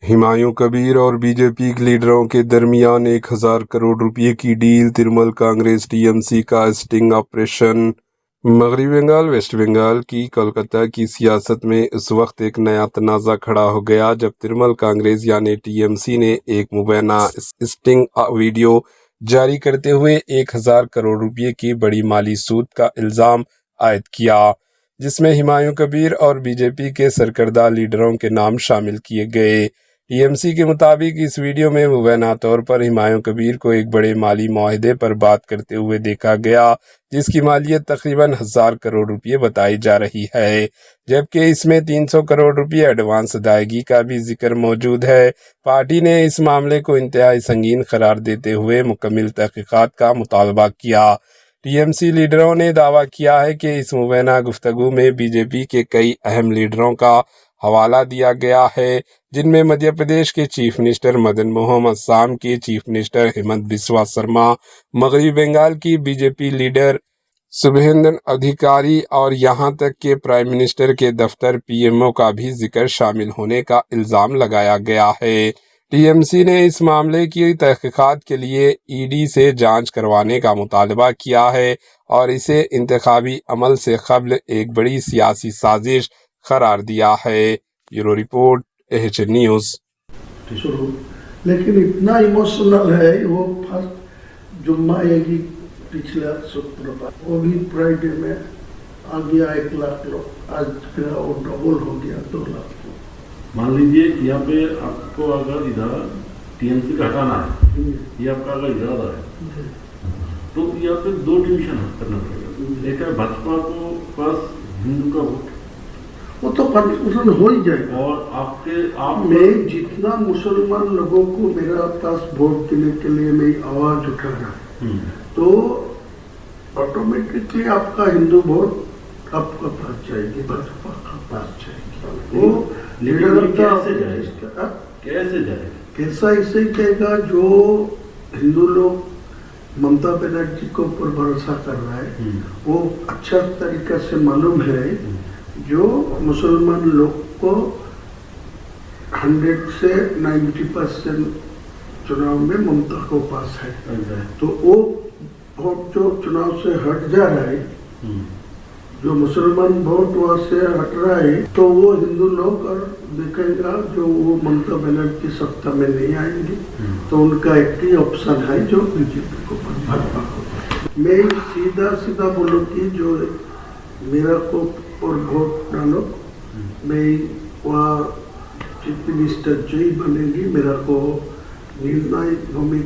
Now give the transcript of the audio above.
हुमायूं कबीर और बीजेपी लीडरों के दरमियान 1000 करोड़ रुपए की डील। तृणमूल कांग्रेस टीएमसी का स्टिंग ऑपरेशन। मगरबी बंगाल वेस्ट बंगाल की कोलकाता की सियासत में इस वक्त एक नया तनाज़ा खड़ा हो गया जब तृणमूल कांग्रेस यानी टीएमसी ने एक मुबैना स्टिंग वीडियो जारी करते हुए 1000 करोड़ रुपए की बड़ी माली सूद का इल्ज़ाम आयद किया, जिसमें हुमायूं कबीर और बीजेपी के सरकर्दा लीडरों के नाम शामिल किए गए। टीएमसी के मुताबिक इस वीडियो में मुबैना तौर पर हुमायूं कबीर को एक बड़े माली मुआहदे पर बात करते हुए देखा गया, जिसकी मालियत तकरीबन 1000 करोड़ रुपए बताई जा रही है, जबकि इसमें 300 करोड़ रुपए एडवांस अदायगी का भी जिक्र मौजूद है। पार्टी ने इस मामले को इंतहाई संगीन करार देते हुए मुकम्मल तहकीकात का मुतालबा किया। टीएमसी लीडरों ने दावा किया है कि इस मुबैना गुफ्तगू में बीजेपी के कई अहम लीडरों का हवाला दिया गया है, जिनमें मध्य प्रदेश के चीफ मिनिस्टर मदन मोहन, असम के चीफ मिनिस्टर हेमंत बिस्वा शर्मा, मगरबी बंगाल की बीजेपी लीडर शुभेंदु अधिकारी और यहां तक के प्राइम मिनिस्टर के दफ्तर पीएमओ का भी जिक्र शामिल होने का इल्जाम लगाया गया है। टीएमसी ने इस मामले की तहकीकात के लिए ईडी से जांच करवाने का मुतालबा किया है और इसे इंतखाबी अमल से कबल एक बड़ी सियासी साजिश करार दिया है। Bureau report, AHN news. लेकिन इतना इमोशनल है वो फर्स्ट जुम्मा आएगी पिछला शुक्रवार, वो भी फ्राइडे में आ गया 1 लाख लोग, आज फिर वो डबल हो गया 2 लाख। मान लीजिए यहाँ पे आपको अगर इधर टीएमसी का हटाना है, ये आपका अगर इरादा है, तो यहाँ पे 2 डिवीजन करना पड़ेगा। एक है भाजपा को पास हिंदू का वोट, वो तो कन्फ्यूजन हो ही जाएगा। और आप मैं जितना मुसलमान लोगों को मेरा पास वोट देने के लिए मैं आवाज उठाना, तो ऑटोमेटिकली आपका हिंदू वोट आपका पास जाएगी, भाजपा का पास जाएगी। वो लीडर कैसे जाएगा? कैसा इसे कहेगा जो हिंदू लोग ममता बनर्जी को ऊपर भरोसा कर रहा है, वो अच्छा तरीका से मालूम है जो मुसलमान लोग को 100 से 90% चुनाव में ममता को पास है, तो वो वोट जो चुनाव से हट जा रहा है, जो मुसलमान वोट वहाँ से हट रहा है, तो वो हिंदू लोग और देखेगा जो वो ममता बनर्जी सत्ता में नहीं आएंगे, तो उनका एक ही ऑप्शन है जो बीजेपी को भाजपा को। मैं सीधा बोलूँ कि जो मेरा को और वोट डालो, मैं वहाँ चीफ मिनिस्टर जो ही बनेगी, मेरा को निर्णय भूमिका